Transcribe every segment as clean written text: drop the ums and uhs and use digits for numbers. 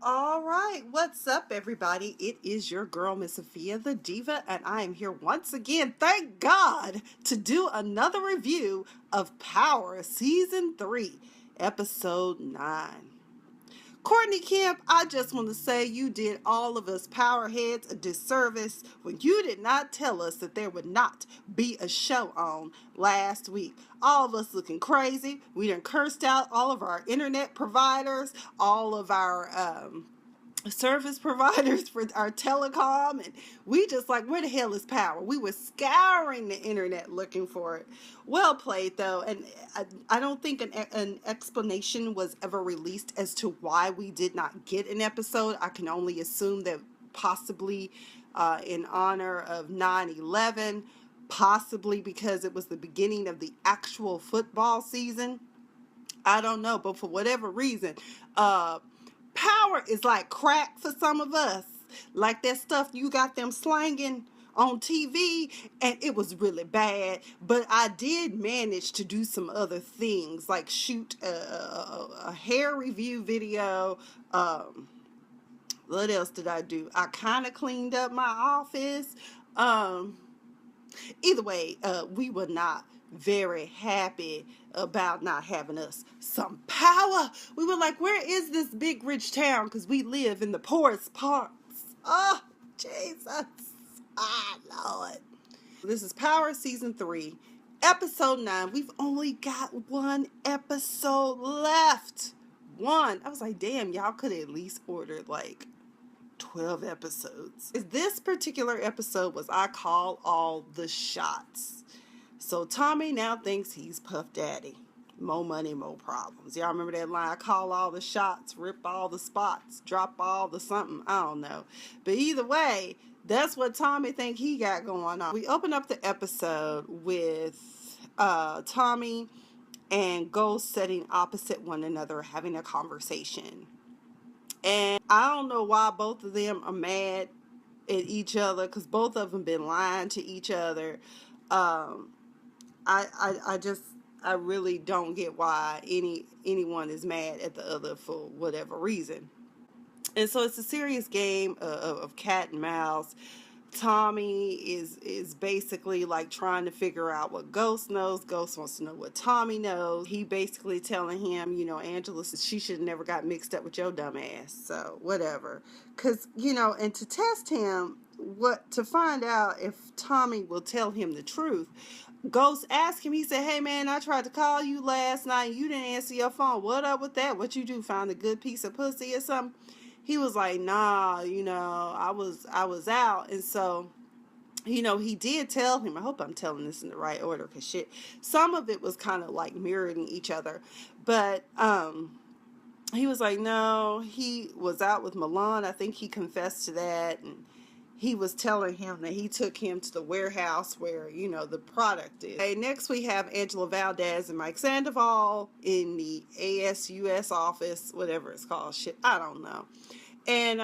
All right, what's up, everybody? It is your girl, Miss Sophia the Diva, and I am here once again, thank God, to do another review of Power Season 3, Episode 9. Courtney Kemp, I just want to say you did all of us powerheads a disservice when you did not tell us that there would not be a show on last week. All of us looking crazy. We done cursed out all of our internet providers, all of our service providers for our telecom, and we just like, where the hell is Power? We were scouring the internet looking for it. Well played though, and I don't think an explanation was ever released as to why we did not get an episode. I can only assume that possibly in honor of 9/11, possibly because it was the beginning of the actual football season. I don't know, but for whatever reason, Power is like crack for some of us. Like that stuff you got them slanging on TV, and it was really bad. But I did manage to do some other things, like shoot a hair review video. What else did I do? I kind of cleaned up my office. Either way, we were not very happy about not having us some power. We were like, where is this big rich town? Because we live in the poorest parts. Oh, Jesus. Ah, Lord. This is Power Season 3, Episode 9. We've only got one episode left. One. I was like, damn, y'all could at least ordered like 12 episodes. This particular episode was I Call All the Shots. So Tommy now thinks he's Puff Daddy. More money, more problems. Y'all remember that line? I call all the shots, rip all the spots, drop all the something. I don't know. But either way, that's what Tommy think he got going on. We open up the episode with Tommy and Ghost sitting opposite one another having a conversation. And I don't know why both of them are mad at each other, because both of them been lying to each other. I really don't get why anyone is mad at the other for whatever reason. And so it's a serious game of cat and mouse. Tommy is basically like trying to figure out what Ghost knows. Ghost wants to know what Tommy knows. He basically telling him, Angela, she should have never got mixed up with your dumb ass. So whatever. Because, and to test him, to find out if Tommy will tell him the truth, Ghost asked him, he said, hey man, I tried to call you last night. You didn't answer your phone. What up with that? What you do? Found a good piece of pussy or something? He was like, nah, I was out. And so, he did tell him, I hope I'm telling this in the right order, because shit, some of it was kind of like mirroring each other. But he was like, no, he was out with Milan. I think he confessed to that. And he was telling him that he took him to the warehouse where, the product is. Okay, next we have Angela Valdez and Mike Sandoval in the ASUS office, whatever it's called. Shit, I don't know. And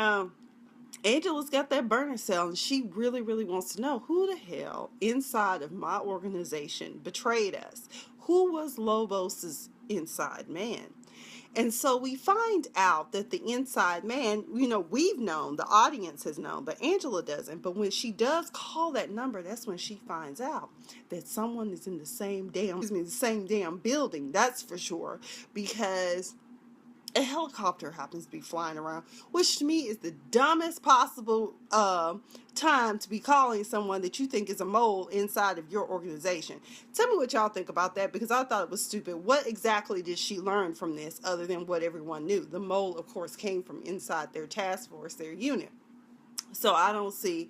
Angela's got that burner cell, and she really, really wants to know who the hell inside of my organization betrayed us. Who was Lobos's inside man? And so we find out that the inside man, we've known, the audience has known, but Angela doesn't. But when she does call that number, that's when she finds out that someone is in the same damn building. That's for sure, because a helicopter happens to be flying around, which to me is the dumbest possible time to be calling someone that you think is a mole inside of your organization. Tell me what y'all think about that, because I thought it was stupid. What exactly did she learn from this other than what everyone knew? The mole, of course, came from inside their task force, their unit. So I don't see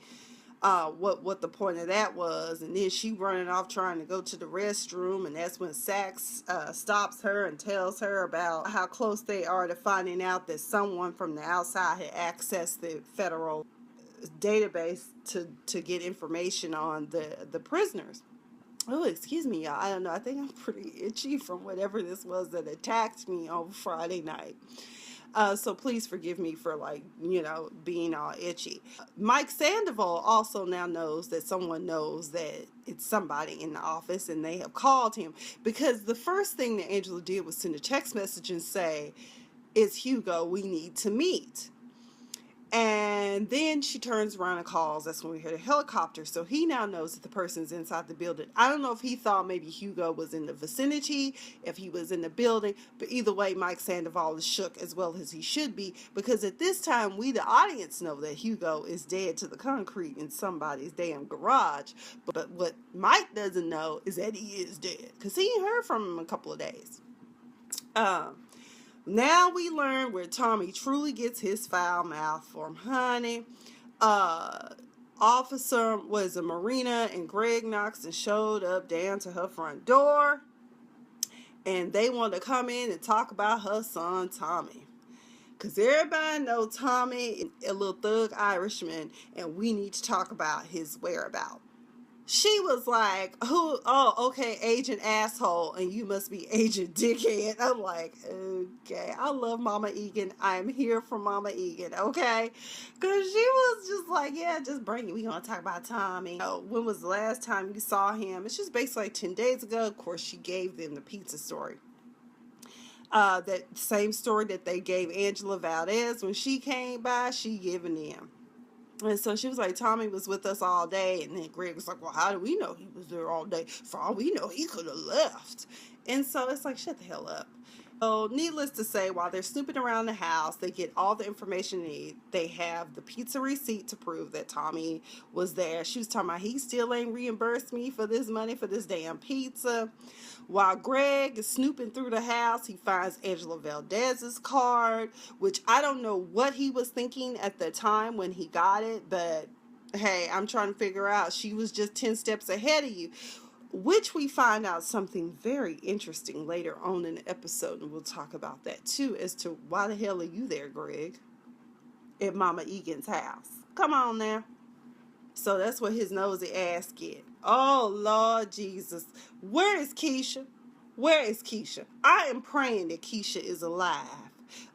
what the point of that was. And then she running off trying to go to the restroom, and that's when Sax stops her and tells her about how close they are to finding out that someone from the outside had accessed the federal database to get information on the prisoners. Oh, excuse me, y'all. I don't know. I think I'm pretty itchy from whatever this was that attacked me on Friday night. So please forgive me for being all itchy. Mike Sandoval also now knows that someone knows that it's somebody in the office, and they have called him, because the first thing that Angela did was send a text message and say, it's Hugo, we need to meet. And then she turns around and calls. That's when we hear the helicopter. So he now knows that the person's inside the building. I don't know if he thought maybe Hugo was in the vicinity, if he was in the building. But either way, Mike Sandoval is shook as well as he should be. Because at this time, we, the audience, know that Hugo is dead to the concrete in somebody's damn garage. But what Mike doesn't know is that he is dead. Because he ain't heard from him in a couple of days. Now we learn where Tommy truly gets his foul mouth from, honey. Officer was a Marina and Greg Knox showed up down to her front door. And they wanted to come in and talk about her son, Tommy. Because everybody knows Tommy is a little thug Irishman. And we need to talk about his whereabouts. She was like, "Who? Oh, okay, Agent Asshole, and you must be Agent Dickhead." I'm like, okay, I love Mama Egan. I'm here for Mama Egan, okay? Because she was just like, yeah, just bring it. We're going to talk about Tommy. When was the last time you saw him? It's just basically like 10 days ago. Of course, she gave them the pizza story. That same story that they gave Angela Valdez when she came by, she given them. And so she was like, Tommy was with us all day. And then Greg was like, well, how do we know he was there all day? For all we know, he could have left. And so it's like, shut the hell up. So needless to say, while they're snooping around the house, they get all the information they need. They have the pizza receipt to prove that Tommy was there. She was talking about he still ain't reimbursed me for this money for this damn pizza. While Greg is snooping through the house, he finds Angela Valdez's card, which I don't know what he was thinking at the time when he got it, but hey, I'm trying to figure out. She was just 10 steps ahead of you. Which we find out something very interesting later on in the episode, and we'll talk about that too, as to why the hell are you there, Greg, at Mama Egan's house? Come on now. So that's what his nosy ass get. Oh, Lord Jesus. Where is Keisha? Where is Keisha? I am praying that Keisha is alive.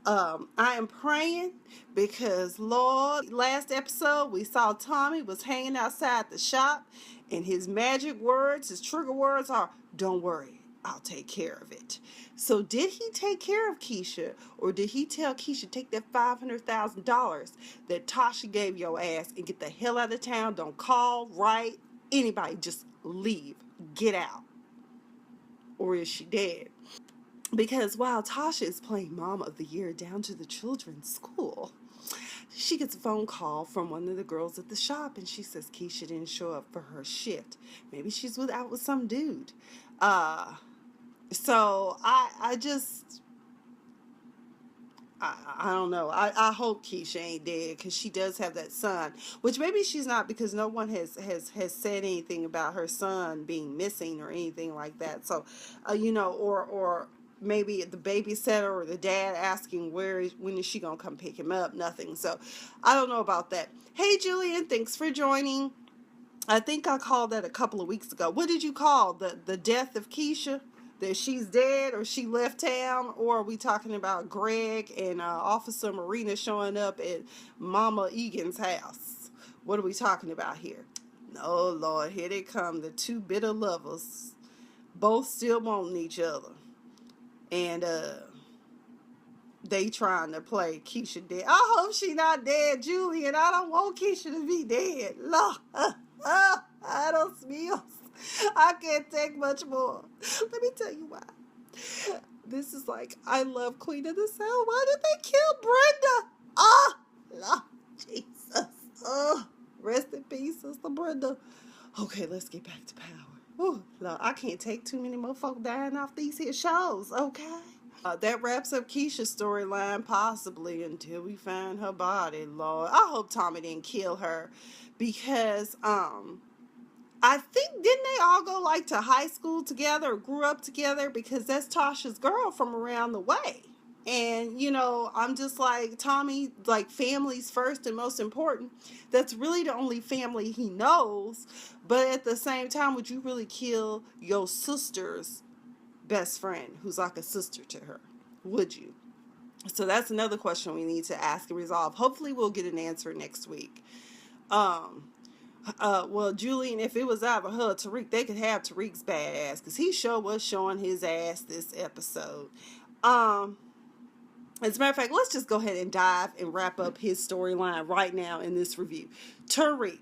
I am praying because, Lord, last episode we saw Tommy was hanging outside the shop, and his magic words, his trigger words are, don't worry, I'll take care of it. So did he take care of Keisha, or did he tell Keisha, take that $500,000 that Tasha gave your ass and get the hell out of town? Don't call, write, anybody, just leave, get out. Or is she dead? Because while Tasha is playing Mom of the Year down to the children's school, she gets a phone call from one of the girls at the shop, and she says Keisha didn't show up for her shift. Maybe she's out with some dude. So I don't know. I hope Keisha ain't dead, because she does have that son, which maybe she's not, because no one has said anything about her son being missing or anything like that. So, or maybe the babysitter or the dad asking when is she gonna come pick him up. Nothing. So I don't know about that. Hey Julian, thanks for joining. I think I called that a couple of weeks ago. What did you call the death of Keisha? That she's dead, or she left town? Or are we talking about Greg and Officer Marina showing up at Mama Egan's house? What are we talking about here? Oh Lord, here they come, the two bitter lovers, both still wanting each other, and they trying to play Keisha dead. I hope she not dead, Julian. I don't want Keisha to be dead. Lord, I don't smell. I can't take much more. Let me tell you why. This is like, I love Queen of the South. Why did they kill Brenda? Oh, Lord Jesus. Oh, rest in peace, Sister Brenda. Okay, let's get back to power. Oh, Lord, I can't take too many more folk dying off these here shows, okay? That wraps up Keisha's storyline, possibly, until we find her body, Lord. I hope Tommy didn't kill her, because, I think, didn't they all go, like, to high school together or grew up together? Because that's Tasha's girl from around the way. And, I'm just like, Tommy, like, family's first and most important. That's really the only family he knows. But at the same time, would you really kill your sister's best friend, who's like a sister to her? Would you? So that's another question we need to ask and resolve. Hopefully we'll get an answer next week. Well, Julian, if it was out of her, Tariq, they could have Tariq's bad ass, because he sure was showing his ass this episode. As a matter of fact, let's just go ahead and dive and wrap up his storyline right now in this review. Tariq.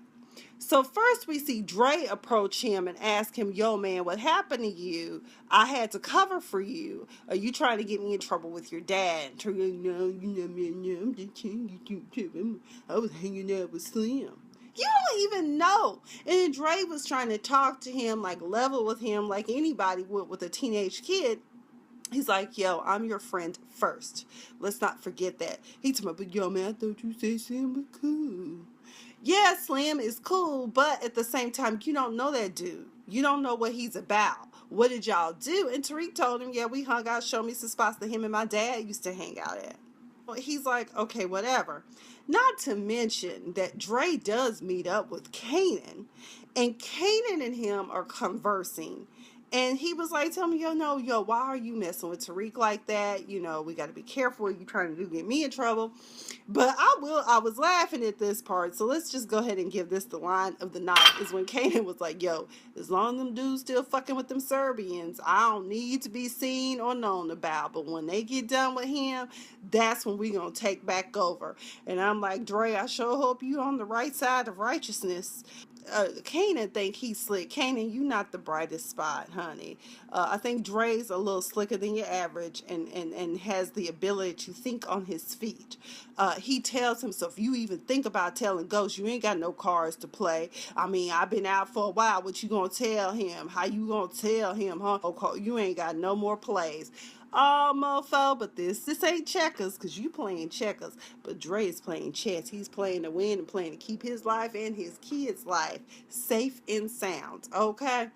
So first we see Dre approach him and ask him, yo man, what happened to you? I had to cover for you. Are you trying to get me in trouble with your dad? Tariq, no, you know me, no, I'm just trying to get you. I was hanging out with Slim. You don't even know. And then Dre was trying to talk to him, like level with him like anybody would with a teenage kid. He's like, yo, I'm your friend first. Let's not forget that. He told me, but yo, man, I thought you said Slim was cool. Yeah, Slim is cool, but at the same time, you don't know that dude. You don't know what he's about. What did y'all do? And Tariq told him, yeah, we hung out, showed me some spots that him and my dad used to hang out at. He's like, okay, whatever. Not to mention that Dre does meet up with Kanan, and Kanan and him are conversing. And he was like, tell me, yo, no, yo, why are you messing with Tariq like that? You know, we got to be careful. You trying to get me in trouble. But I was laughing at this part. So let's just go ahead and give this the line of the night. Is when Kanan was like, yo, as long as them dudes still fucking with them Serbians, I don't need to be seen or known about. But when they get done with him, that's when we going to take back over. And I'm like, Dre, I sure hope you on the right side of righteousness. Kanan think he's slick. Kanan, you not the brightest spot, honey. I think Dre's a little slicker than your average and has the ability to think on his feet. He tells him, so if you even think about telling Ghost, you ain't got no cards to play. I mean, I've been out for a while. What you gonna tell him? How you gonna tell him, huh? You ain't got no more plays. Oh, mofo, but this ain't checkers, because you playing checkers. But Dre is playing chess. He's playing to win and playing to keep his life and his kids' life safe and sound, okay?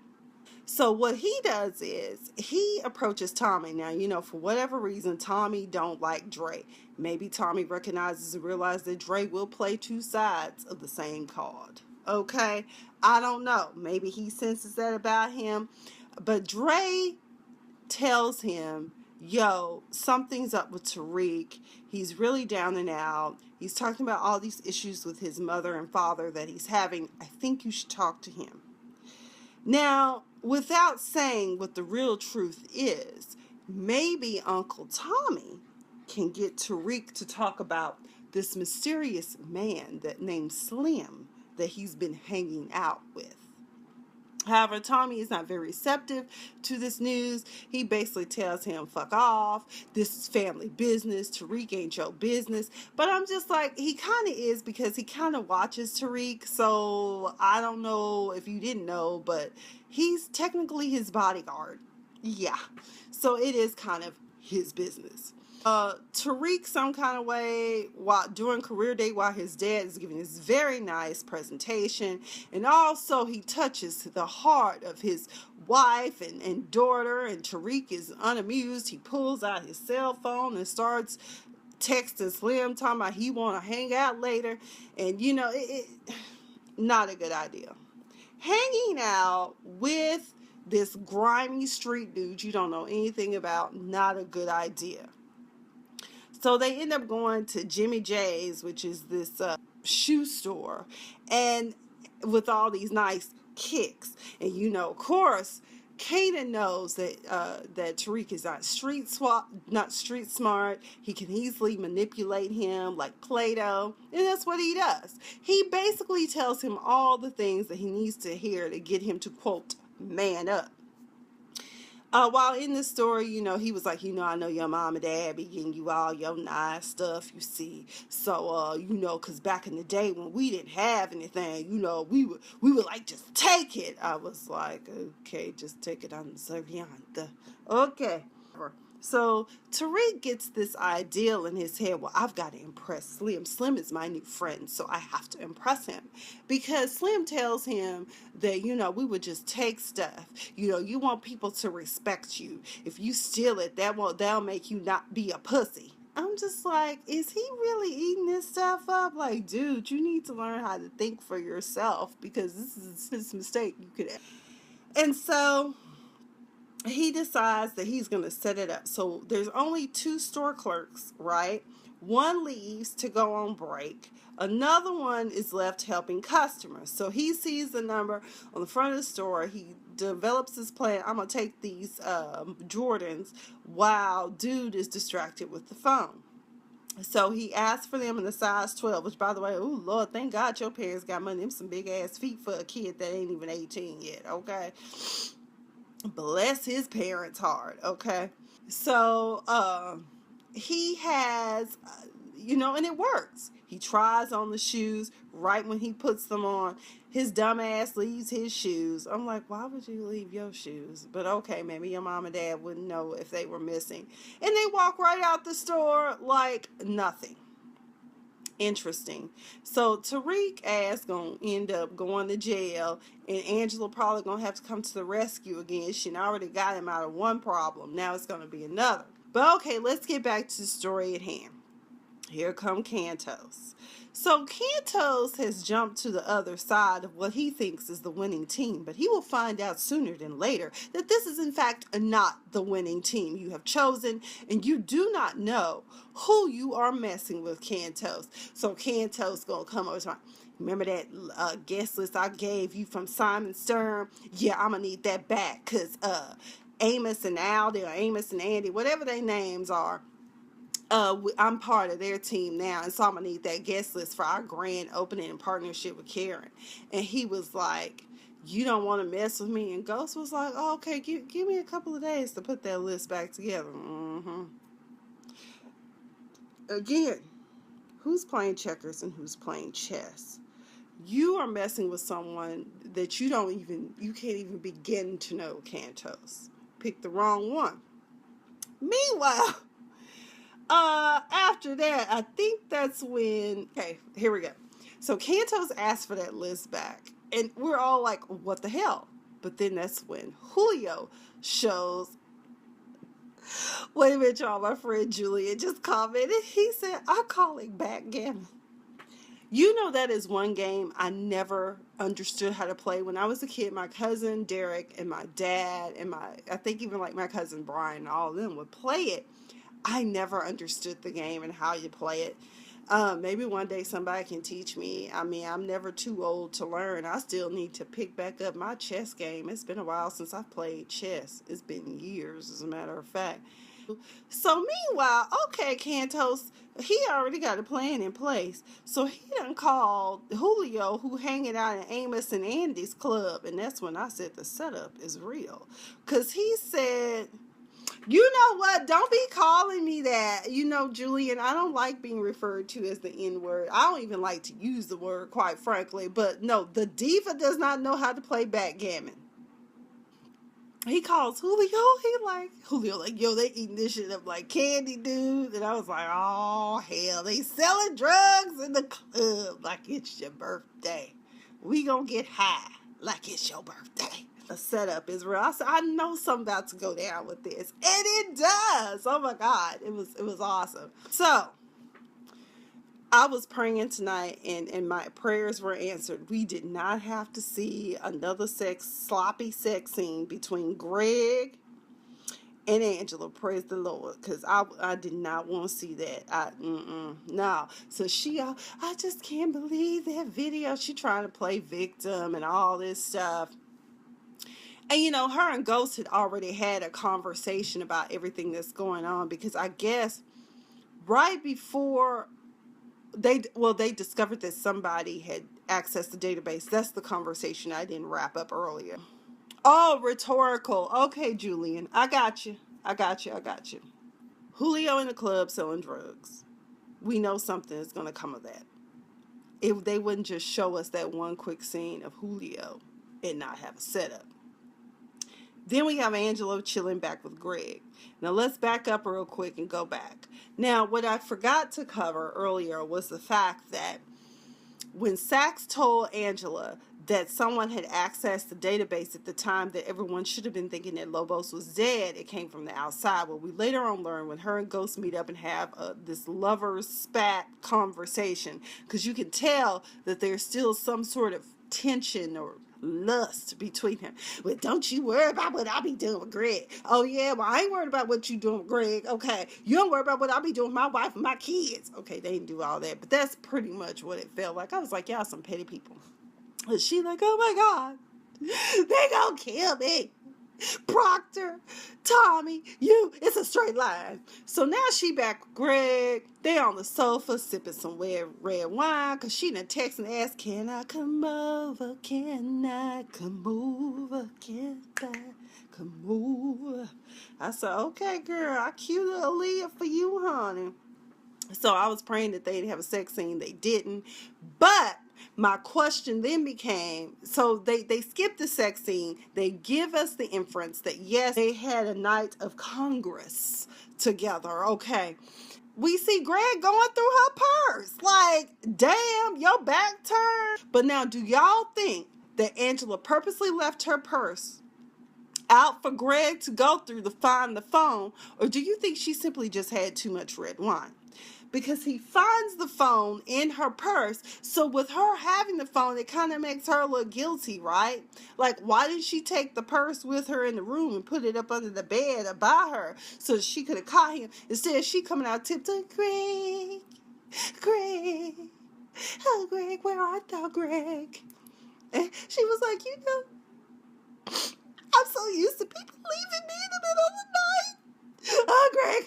So what he does is he approaches Tommy. Now, you know, for whatever reason, Tommy don't like Dre. Maybe Tommy recognizes and realizes that Dre will play two sides of the same card, okay? I don't know. Maybe he senses that about him. But Dre tells him, yo, something's up with Tariq. He's really down and out. He's talking about all these issues with his mother and father that he's having. I think you should talk to him. Now, without saying what the real truth is, maybe Uncle Tommy can get Tariq to talk about this mysterious man that named Slim that he's been hanging out with. However, Tommy is not very receptive to this news. He basically tells him, fuck off. This is family business. Tariq ain't your business. But I'm just like, he kind of is, because he kind of watches Tariq. So I don't know if you didn't know, but he's technically his bodyguard. Yeah. So it is kind of his business. Tariq some kind of way while during career day while his dad is giving this very nice presentation, and also he touches the heart of his wife and daughter, and Tariq is unamused. He pulls out his cell phone and starts texting Slim talking about he want to hang out later, and you know it not a good idea. Hanging out with this grimy street dude you don't know anything about, not a good idea. So they end up going to Jimmy J's, which is this shoe store, and with all these nice kicks. And you know, of course, Kanan knows that that Tariq is not street smart. He can easily manipulate him like Play-Doh, and that's what he does. He basically tells him all the things that he needs to hear to get him to, quote, man up. While in the story, you know, he was like, you know, I know your mom and dad be getting you all your nice stuff, you see. So, you know, because back in the day when we didn't have anything, you know, we would like, just take it. I was like, okay, just take it on the serviette. Okay. So Tariq gets this ideal in his head. Well, I've got to impress Slim. Slim is my new friend, so I have to impress him. Because Slim tells him that, you know, we would just take stuff. You know, you want people to respect you. If you steal it, that'll make you not be a pussy. I'm just like, is he really eating this stuff up? Like, dude, you need to learn how to think for yourself, because this is a mistake you could have. And so he decides that he's going to set it up. So there's only 2 store clerks, right? One leaves to go on break. Another one is left helping customers. So he sees the number on the front of the store. He develops his plan. I'm going to take these Jordans while dude is distracted with the phone. So he asked for them in the size 12, which, by the way, oh Lord, thank God your parents got money. Them some big ass feet for a kid that ain't even 18 yet, okay? Bless his parents hard, okay? So he has, and it works. He tries on the shoes right when he puts them on. His dumb ass leaves his shoes. I'm like, why would you leave your shoes? But okay, maybe your mom and dad wouldn't know if they were missing. And they walk right out the store like nothing. Interesting. So Tariq ass gonna end up going to jail, and Angela probably gonna have to come to the rescue again. She already got him out of one problem. Now it's gonna be another. But okay, let's get back to the story at hand. Here come Cantos. So Cantos has jumped to the other side of what he thinks is the winning team, but he will find out sooner than later that this is in fact not the winning team you have chosen, and you do not know who you are messing with, Cantos. So Cantos gonna come over to remember that guest list I gave you from Simon Stern? Yeah, I'm gonna need that back, because Amos and Aldi, or Amos and Andy, whatever their names are, I'm part of their team now, and so I'm gonna need that guest list for our grand opening in partnership with Karen. And he was like, you don't want to mess with me? And Ghost was like, oh, okay, give me a couple of days to put that list back together. Again, who's playing checkers and who's playing chess? You are messing with someone that you can't even begin to know, Cantos. Pick the wrong one. Meanwhile, after that, I think that's when, okay, here we go. So Cantos asked for that list back, and we're all like, what the hell? But then that's when Julio shows. Wait a minute, y'all, my friend Julian just commented. He said, I'm calling backgammon. You know, that is one game I never understood how to play. When I was a kid, my cousin Derek and my dad and I think even like my cousin Brian, all of them would play it. I never understood the game and how you play it. Maybe one day somebody can teach me. I mean, I'm never too old to learn. I still need to pick back up my chess game. It's been a while since I've played chess. It's been years, as a matter of fact. So meanwhile, okay, Cantos, he already got a plan in place. So he done called Julio, who hanging out in Amos and Andy's club. And that's when I said the setup is real. Because he said, you know what? Don't be calling me that. Julian, I don't like being referred to as the N-word. I don't even like to use the word, quite frankly. But no, the diva does not know how to play backgammon. He calls Julio like, yo, they eating this shit up like candy, dude. And I was like, oh, hell, they selling drugs in the club like it's your birthday. We gonna get high like it's your birthday. The setup is real. I said, I know something about to go down with this. And it does. Oh my God. It was awesome. So I was praying tonight, and my prayers were answered. We did not have to see another sloppy sex scene between Greg and Angela. Praise the Lord, because I did not want to see that. No. So I just can't believe that video. She trying to play victim and all this stuff. And her and Ghost had already had a conversation about everything that's going on, because I guess right before they discovered that somebody had accessed the database. That's the conversation I didn't wrap up earlier. Oh, rhetorical. Okay, Julian. I got you. Julio in the club selling drugs. We know something is going to come of that. If they wouldn't just show us that one quick scene of Julio and not have a setup. Then we have Angelo chilling back with Greg. Now let's back up real quick and go back. Now, what I forgot to cover earlier was the fact that when Sax told Angela that someone had accessed the database at the time that everyone should have been thinking that Lobos was dead, it came from the outside. Well, we later on learn when her and Ghost meet up and have this lover's spat conversation, because you can tell that there's still some sort of tension or lust between them. Well, don't you worry about what I be doing with Greg. Oh yeah, well, I ain't worried about what you doing with Greg. Okay, you don't worry about what I be doing with my wife and my kids. Okay, they didn't do all that, but that's pretty much what it felt like. I was like, y'all some petty people. And she like, oh my God, they gonna kill me. Proctor, Tommy, it's a straight line. So now she back with Greg. They on the sofa sipping some red wine because she done text and asked, can I come over? Can I come over? Can I come over? I said, okay, girl, I queued Aaliyah for you, honey. So I was praying that they'd have a sex scene. They didn't. But my question then became, so they skipped the sex scene. They give us the inference that, yes, they had a night of Congress together. Okay. We see Greg going through her purse. Like, damn, your back turned. But now, do y'all think that Angela purposely left her purse out for Greg to go through to find the phone? Or do you think she simply just had too much red wine? Because he finds the phone in her purse. So with her having the phone, it kind of makes her look guilty, right? Like, why didn't she take the purse with her in the room and put it up under the bed or by her so she could have caught him? Instead, she coming out tiptoe, Greg, oh, Greg, where art thou, Greg? And she was like, I'm so used to people leaving me in the middle of the night. Oh, Greg,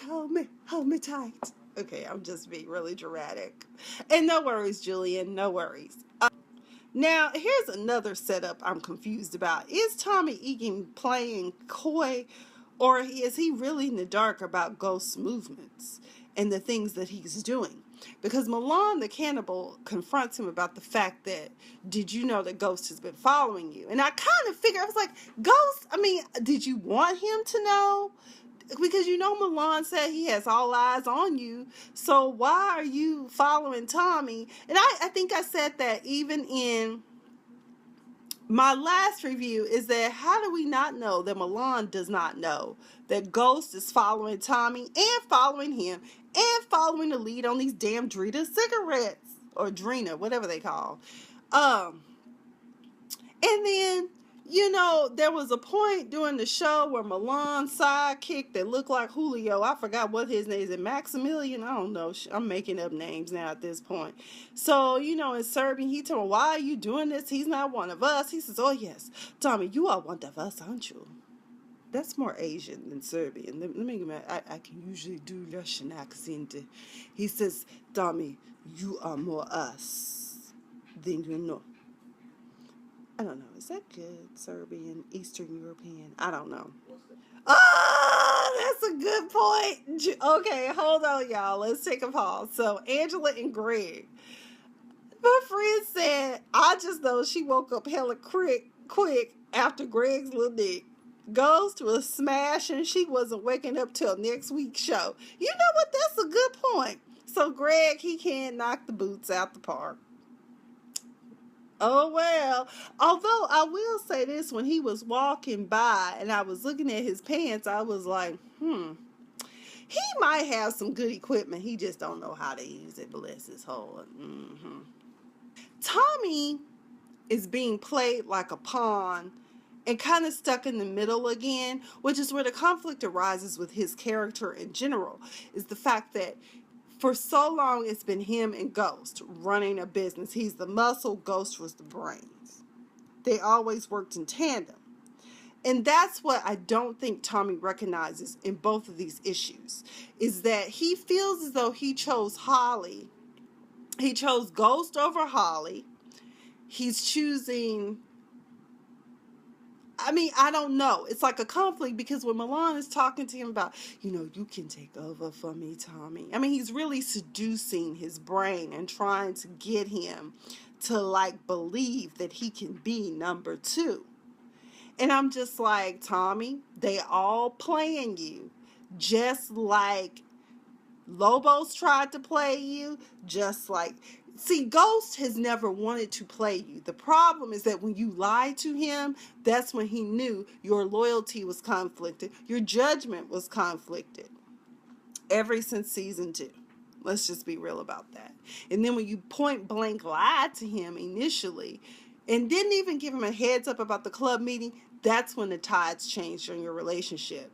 hold me tight. Okay, I'm just being really dramatic. And no worries, Julian, no worries. Now, here's another setup I'm confused about. Is Tommy Egan playing coy, or is he really in the dark about Ghost's movements and the things that he's doing? Because Milan the cannibal confronts him about the fact that, did you know that Ghost has been following you? And I kind of figured, I was like, Ghost, did you want him to know? Because Milan said he has all eyes on you. So why are you following Tommy? And I think I said that even in my last review, is that how do we not know that Milan does not know that Ghost is following Tommy and following him and following the lead on these damn Drita cigarettes, or Drina, whatever they call. And then, there was a point during the show where Milan's sidekick that looked like Julio, I forgot what his name is, Maximilian? I don't know. I'm making up names now at this point. So, in Serbian, he told me, why are you doing this? He's not one of us. He says, oh, yes, Tommy, you are one of us, aren't you? That's more Asian than Serbian. Let me get I can usually do Russian accent. He says, Tommy, you are more us than you know. I don't know. Is that good? Serbian, Eastern European? I don't know. Oh, that's a good point. Okay, hold on, y'all. Let's take a pause. So, Angela and Greg. My friend said, I just know she woke up hella quick after Greg's little dick. Ghost was smashing. She wasn't waking up till next week's show. You know what? That's a good point. So, Greg, he can't knock the boots out the park. Oh, well, although I will say this, when he was walking by and I was looking at his pants, I was like, he might have some good equipment. He just don't know how to use it, bless his heart. Tommy is being played like a pawn and kind of stuck in the middle again, which is where the conflict arises with his character in general, is the fact that for so long, it's been him and Ghost running a business. He's the muscle, Ghost was the brains. They always worked in tandem. And that's what I don't think Tommy recognizes in both of these issues, is that he feels as though he chose Holly. He chose Ghost over Holly. He's choosing... I don't know. It's like a conflict because when Milan is talking to him about, you can take over for me, Tommy. He's really seducing his brain and trying to get him to believe that he can be number two. And I'm just like, Tommy, they all playing you just like Lobos tried to play you, just like... See, Ghost has never wanted to play you. The problem is that when you lied to him, that's when he knew your loyalty was conflicted. Your judgment was conflicted. Ever since season 2. Let's just be real about that. And then when you point blank lied to him initially and didn't even give him a heads up about the club meeting, that's when the tides changed in your relationship.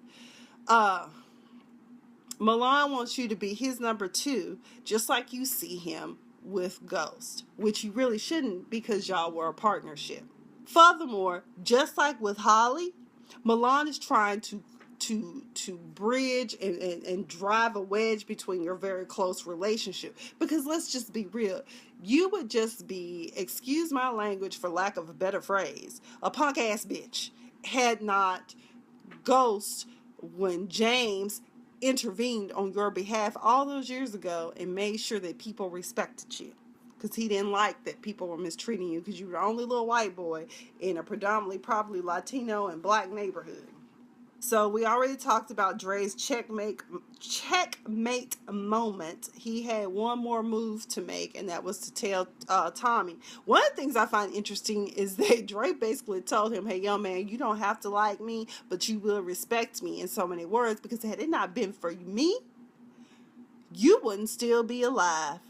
Milan wants you to be his number 2, just like you see him with Ghost, which you really shouldn't because y'all were a partnership. Furthermore, just like with Holly, Milan is trying to bridge and drive a wedge between your very close relationship. Because let's just be real. You would just be, excuse my language for lack of a better phrase, a punk ass bitch had not Ghost, when James intervened on your behalf all those years ago and made sure that people respected you. Because he didn't like that people were mistreating you because you were the only little white boy in a predominantly probably Latino and black neighborhood. So we already talked about Dre's checkmate moment. He had one more move to make, and that was to tell Tommy. One of the things I find interesting is that Dre basically told him, hey, young man, you don't have to like me, but you will respect me, in so many words, because had it not been for me, you wouldn't still be alive.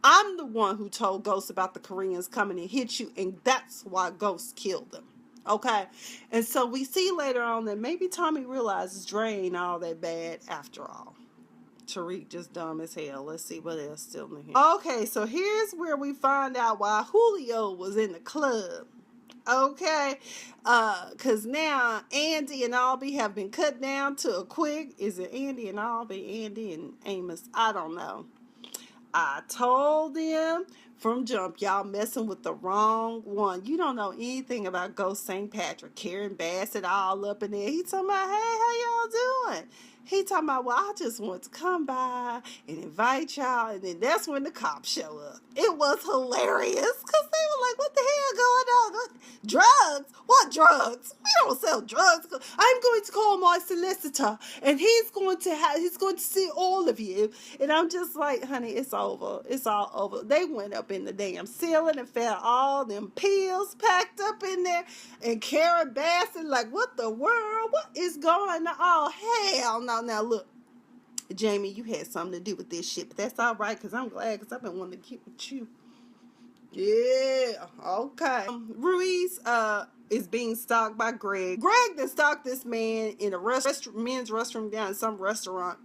I'm the one who told Ghost about the Koreans coming and hit you, and that's why Ghost killed them. Okay, and so we see later on that maybe Tommy realizes Dre ain't all that bad after all. Tariq just dumb as hell. Let's see what else still in here. Okay, so here's where we find out why Julio was in the club. Okay, because now Andy and Albie have been cut down to a quick. Is it Andy and Albie? Andy and Amos? I don't know. I told them from jump, y'all messing with the wrong one. You don't know anything about Ghost St. Patrick. Karen Bassett all up in there. He talking about, hey, how y'all doing? He talking about, well, I just want to come by and invite y'all. And then that's when the cops show up. It was hilarious because they were like, what the hell going on? Drugs? What drugs? We don't sell drugs. I'm going to call my solicitor and he's going to see all of you. And I'm just like, honey, it's over. It's all over. They went up in the damn ceiling and found all them pills packed up in there. And Karen Bassett like, what the world? What is going on? Oh, hell no. Now, look, Jamie, you had something to do with this shit, but that's all right, because I'm glad, because I've been wanting to keep with you. Yeah, okay. Ruiz is being stalked by Greg. Greg then stalked this man in a men's restroom down in some restaurant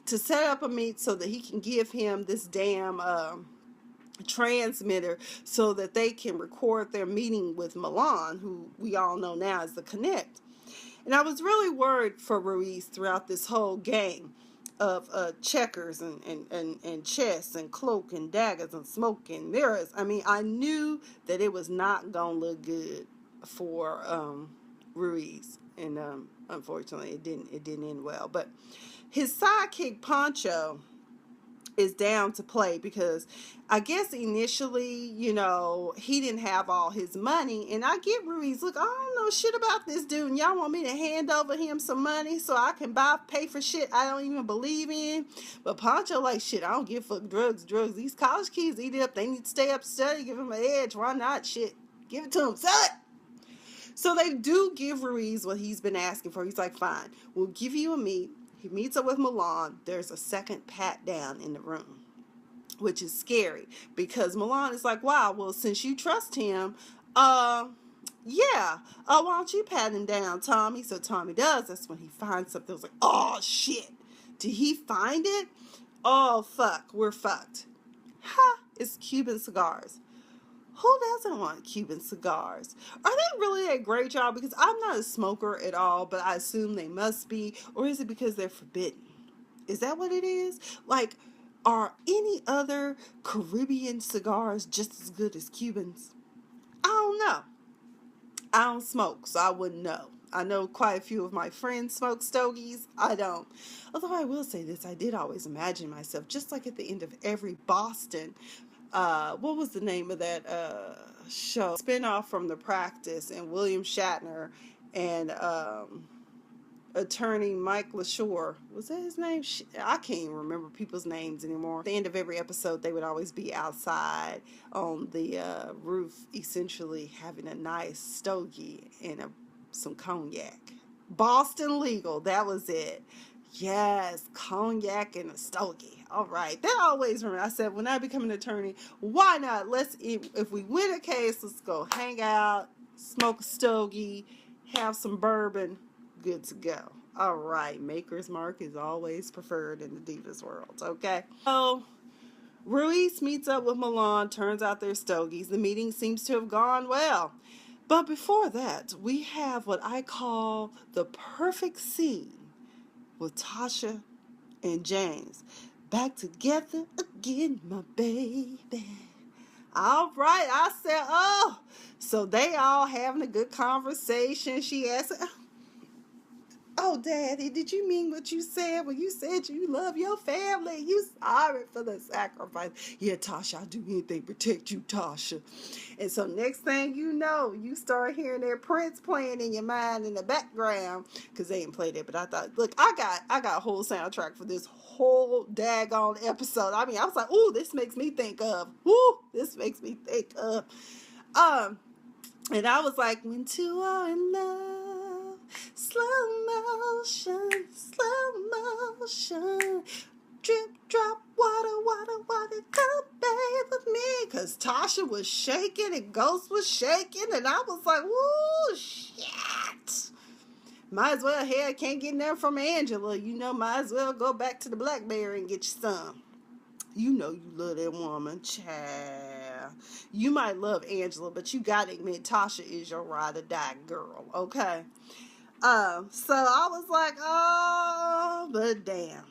to set up a meet so that he can give him this damn transmitter so that they can record their meeting with Milan, who we all know now is the Connect. And I was really worried for Ruiz throughout this whole game of checkers and chess and cloak and daggers and smoke and mirrors. I mean, I knew that it was not going to look good for Ruiz. And unfortunately, it didn't end well. But his sidekick, Pancho, is down to play because I guess initially, you know, he didn't have all his money. And I get Ruiz, look, I don't know shit about this dude. And y'all want me to hand over him some money so I can pay for shit I don't even believe in. But Pancho like, shit, I don't give a fuck. Drugs. These college kids eat it up. They need to stay up to study. Give them an edge. Why not? Shit. Give it to them. Sell it. So they do give Ruiz what he's been asking for. He's like, fine, we'll give you a meet. He meets up with Milan. There's a second pat down in the room, which is scary because Milan is like, wow, well, since you trust him, why don't you pat him down, Tommy? So Tommy does. That's when he finds something. It's like, oh, shit. Did he find it? Oh, fuck. We're fucked. Ha! It's Cuban cigars. Who doesn't want Cuban cigars? Are they really a great job? Because I'm not a smoker at all, but I assume they must be. Or is it because they're forbidden? Is that what it is? Like, are any other Caribbean cigars just as good as Cubans? I don't know. I don't smoke, so I wouldn't know. I know quite a few of my friends smoke stogies. I don't. Although I will say this, I did always imagine myself, just like at the end of every Boston what was the name of that show? Spinoff from The Practice, and William Shatner and attorney Mike LaShore. Was that his name? I can't even remember people's names anymore. At the end of every episode, they would always be outside on the roof, essentially having a nice stogie and some cognac. Boston Legal, that was it. Yes, cognac and a stogie. All right. That always remember. I said, when I become an attorney, why not? If we win a case, let's go hang out, smoke a stogie, have some bourbon, good to go. All right. Maker's Mark is always preferred in the Divas world. Okay. So Ruiz meets up with Milan. Turns out they're stogies. The meeting seems to have gone well. But before that, we have what I call the perfect scene with Tasha and James back together again, my baby. All right, I said, oh, so they all having a good conversation. She asked, oh, Daddy, did you mean what you said when you said you love your family? You sorry for the sacrifice. Yeah, Tasha, I'll do anything to protect you, Tasha. And so next thing you know, you start hearing their Prince playing in your mind in the background, because they ain't played it. But I thought, look, I got a whole soundtrack for this whole daggone episode. I mean, I was like, ooh, this makes me think of. And I was like, when two are in love, slow motion, drip, drop, water, come bathe with me. Because Tasha was shaking and Ghost was shaking, and I was like, woo, shit. Might as well, hell, can't get nothing from Angela. You know, might as well go back to the Blackberry and get you some. You know you love that woman, child. You might love Angela, but you gotta admit Tasha is your ride or die girl, okay? So I was like, oh, but damn.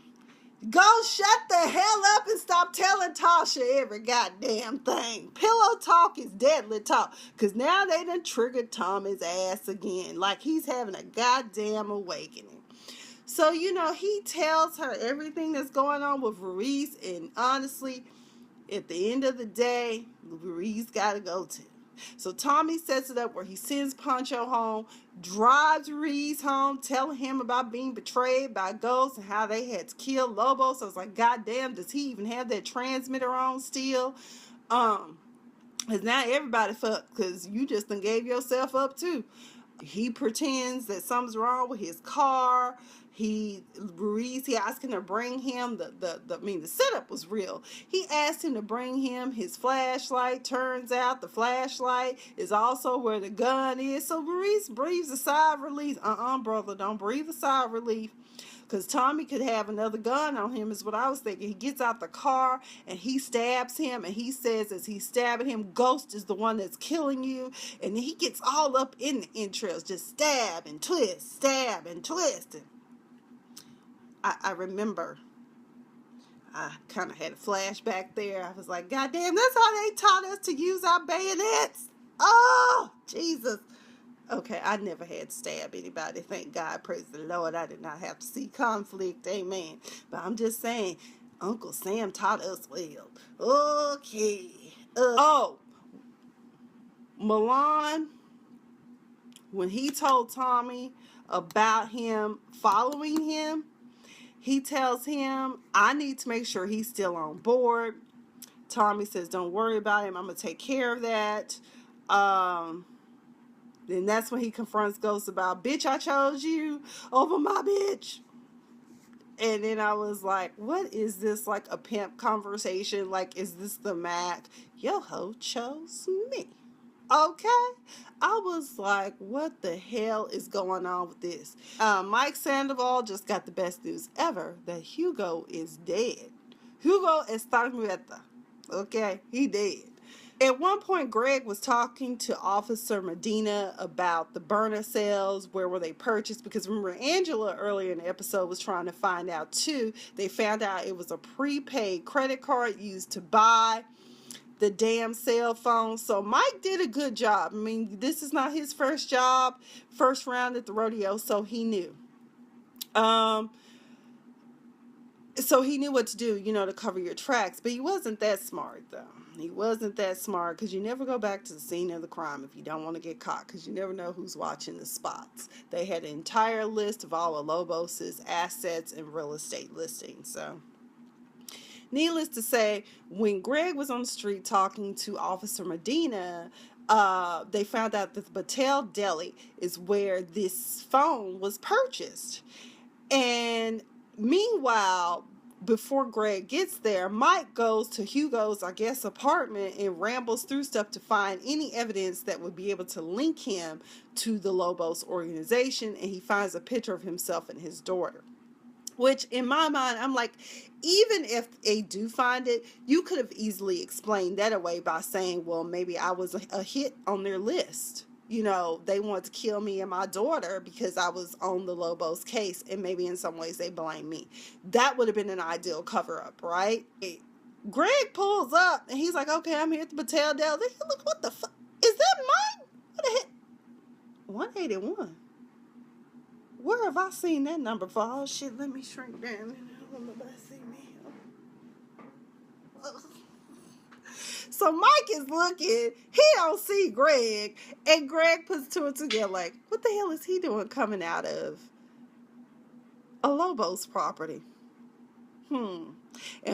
Go shut the hell up and stop telling Tasha every goddamn thing. Pillow talk is deadly talk. Because now they done triggered Tommy's ass again. Like he's having a goddamn awakening. So, you know, he tells her everything that's going on with Ruiz. And honestly, at the end of the day, Ruiz got to go too. So Tommy sets it up where he sends Pancho home, drives Ruiz home, telling him about being betrayed by ghosts and how they had to kill Lobo. So I was like, God damn, does he even have that transmitter on still? Because now everybody fucked, because you just done gave yourself up too. He pretends that something's wrong with his car. Ruiz, he asked him to bring him the setup was real. He asked him to bring him his flashlight. Turns out the flashlight is also where the gun is. So Ruiz breathes a sigh of relief. Brother, don't breathe a sigh of relief. Because Tommy could have another gun on him is what I was thinking. He gets out the car and he stabs him. And he says as he's stabbing him, Ghost is the one that's killing you. And then he gets all up in the entrails. Just stab and twist. And I remember I kind of had a flashback there. I was like, God damn, that's how they taught us to use our bayonets. Oh, Jesus. Okay, I never had to stab anybody. Thank God, praise the Lord. I did not have to see conflict. Amen. But I'm just saying, Uncle Sam taught us well. Okay. Milan, when he told Tommy about him following him, he tells him, I need to make sure he's still on board. Tommy says, don't worry about him. I'm going to take care of that. Then that's when he confronts Ghost about, bitch, I chose you over my bitch. And then I was like, what is this, like a pimp conversation? Like, is this the Mac? Yo ho chose me. Okay. I was like, what the hell is going on with this? Mike Sandoval just got the best news ever that Hugo is dead. Hugo está muerto. Okay, he dead. At one point, Greg was talking to Officer Medina about the burner cells. Where were they purchased? Because remember, Angela earlier in the episode was trying to find out too. They found out it was a prepaid credit card used to buy the damn cell phone. So Mike did a good job. I mean, this is not his first job, first round at the rodeo, so he knew. So he knew what to do, to cover your tracks. But he wasn't that smart, though. He wasn't that smart, because you never go back to the scene of the crime if you don't want to get caught, because you never know who's watching the spots. They had an entire list of all of Lobos' assets and real estate listings. So, needless to say, when Greg was on the street talking to Officer Medina, they found out that the Battelle Deli is where this phone was purchased. And meanwhile, before Greg gets there, Mike goes to Hugo's, apartment and rambles through stuff to find any evidence that would be able to link him to the Lobos organization. And he finds a picture of himself and his daughter. Which, in my mind, I'm like, even if they do find it, you could have easily explained that away by saying, well, maybe I was a hit on their list. you know, they want to kill me and my daughter because I was on the Lobos case, and maybe in some ways they blame me. That would have been an ideal cover-up, right? Greg pulls up, and he's like, okay, I'm here at the Patel Dell. Look, what the fuck? Is that mine? What the heck? 181. Where have I seen that number for? Oh, shit, let me shrink down. I don't want nobody to see me. So Mike is looking, he don't see Greg, and Greg puts two and two together like, what the hell is he doing coming out of a Lobos property? And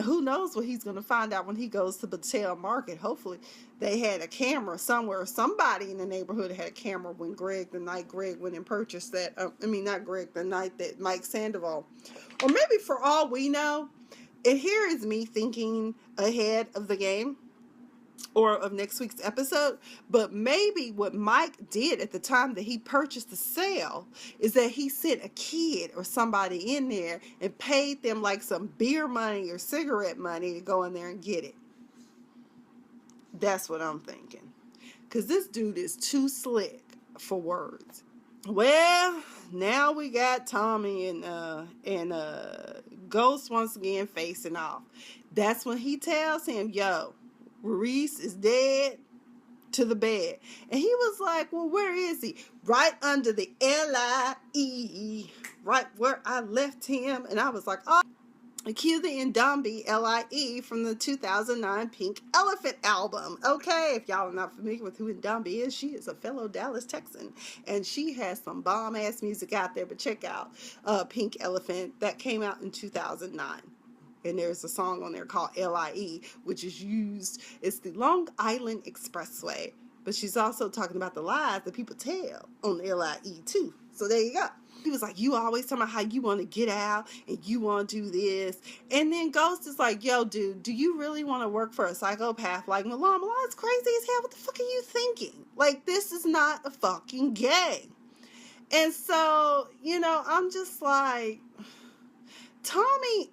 who knows what he's going to find out when he goes to Battelle Market. Hopefully they had a camera somewhere. Somebody in the neighborhood had a camera when the night Greg went and purchased that. Not Greg, the night that Mike Sandoval. Or maybe for all we know, and here is me thinking ahead of the game or of next week's episode, but maybe what Mike did at the time that he purchased the sale is that he sent a kid or somebody in there and paid them like some beer money or cigarette money to go in there and get it. That's what I'm thinking, because this dude is too slick for words. Well, now we got Tommy and Ghost once again facing off. That's when he tells him, yo, Ruiz is dead, to the bed. And he was like, well, where is he? Right under the LIE, right where I left him. And I was like, oh, cue the Ndambi LIE from the 2009 Pink Elephant album. Okay, if y'all are not familiar with who Ndambi is, she is a fellow Dallas Texan, and she has some bomb-ass music out there. But check out Pink Elephant. That came out in 2009. And there's a song on there called LIE, which is used, it's the Long Island Expressway. But she's also talking about the lies that people tell on the LIE too. So there you go. He was like, you always talking about how you want to get out and you want to do this. And then Ghost is like, yo, dude, do you really want to work for a psychopath like Milan? Milan's crazy as hell. What the fuck are you thinking? Like, this is not a fucking game. And so, you know, I'm just like, Tommy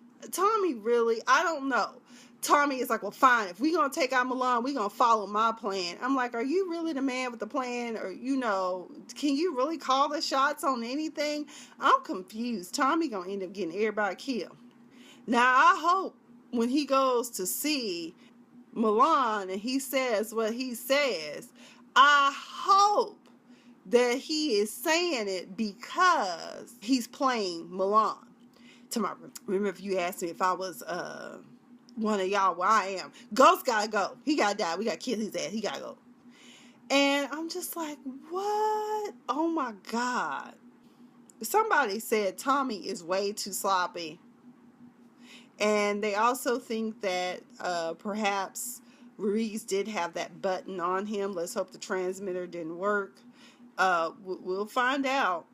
really, I don't know. Tommy is like, well, fine, if we're going to take out Milan, we're going to follow my plan. I'm like, are you really the man with the plan? Or, you know, can you really call the shots on anything? I'm confused. Tommy going to end up getting everybody killed. Now, I hope when he goes to see Milan and he says what he says, I hope that he is saying it because he's playing Milan. Remember if you asked me if I was one of y'all, where I am, Ghost gotta go. He gotta die. We gotta kill his ass. He gotta go. And I'm just like, what? Oh my God. Somebody said Tommy is way too sloppy. And they also think that perhaps Ruiz did have that button on him. Let's hope the transmitter didn't work. We'll find out.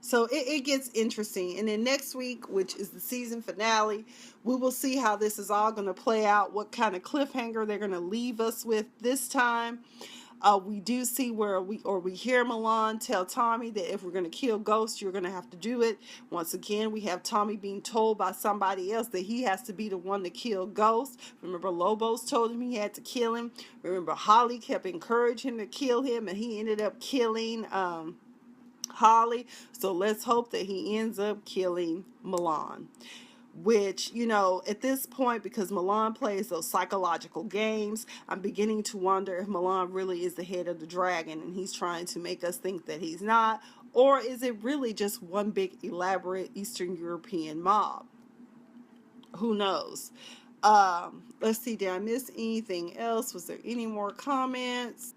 So it gets interesting. And then next week, which is the season finale, we will see how this is all going to play out, what kind of cliffhanger they're going to leave us with this time. We do see where we hear Milan tell Tommy that if we're going to kill Ghost, you're going to have to do it. Once again, we have Tommy being told by somebody else that he has to be the one to kill Ghost. Remember, Lobos told him he had to kill him. Remember, Holly kept encouraging him to kill him, and he ended up killing Holly. So let's hope that he ends up killing Milan. Which, you know, at this point, because Milan plays those psychological games, I'm beginning to wonder if Milan really is the head of the dragon and he's trying to make us think that he's not, or is it really just one big elaborate Eastern European mob? Who knows? Let's see, did I miss anything else? Was there any more comments?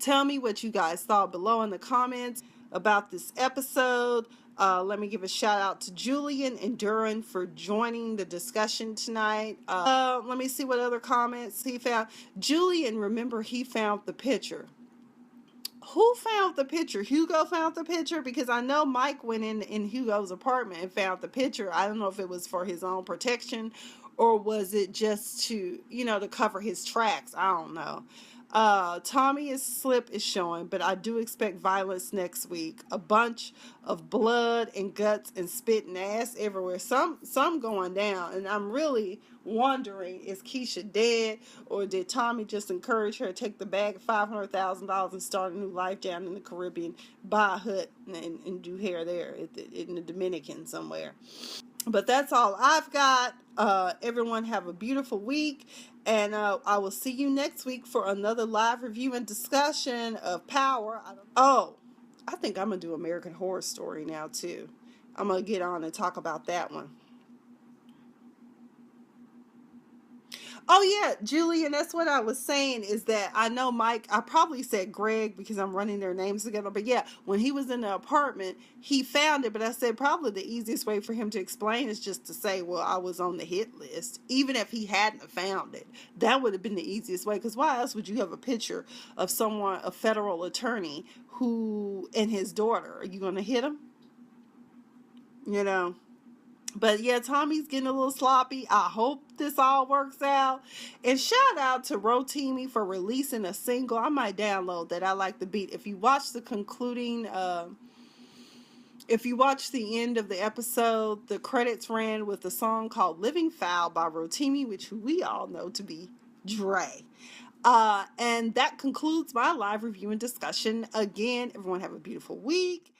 Tell me what you guys thought below in the comments about this episode. Let me give a shout out to Julian and Duran for joining the discussion tonight. Let me see what other comments he found. Julian, remember, he found the picture. Who found the picture? Hugo found the picture? Because I know Mike went in Hugo's apartment and found the picture. I don't know if it was for his own protection or was it just to, you know, to cover his tracks. I don't know. Tommy's slip is showing, but I do expect violence next week. A bunch of blood and guts and spit and ass everywhere. Some going down, and I'm really wondering, is Keisha dead, or did Tommy just encourage her to take the bag of $500,000 and start a new life down in the Caribbean, buy a hut and do hair there in the Dominican somewhere? But that's all I've got. Everyone have a beautiful week, and I will see you next week for another live review and discussion of Power. I think I'm gonna do American Horror Story now too. I'm gonna get on and talk about that one. Oh yeah, Julian, that's what I was saying, is that I know Mike, I probably said Greg because I'm running their names together, but yeah, when he was in the apartment, he found it, but I said probably the easiest way for him to explain is just to say, well, I was on the hit list, even if he hadn't found it. That would have been the easiest way, because why else would you have a picture of someone, a federal attorney, who, and his daughter? Are you going to hit him? You know? But yeah, Tommy's getting a little sloppy. I hope this all works out. And shout out to Rotimi for releasing a single. I might download that. I like the beat. If you watch the concluding, if you watch the end of the episode, the credits ran with a song called Living Foul by Rotimi, which we all know to be Dre. And that concludes my live review and discussion. Again, everyone have a beautiful week.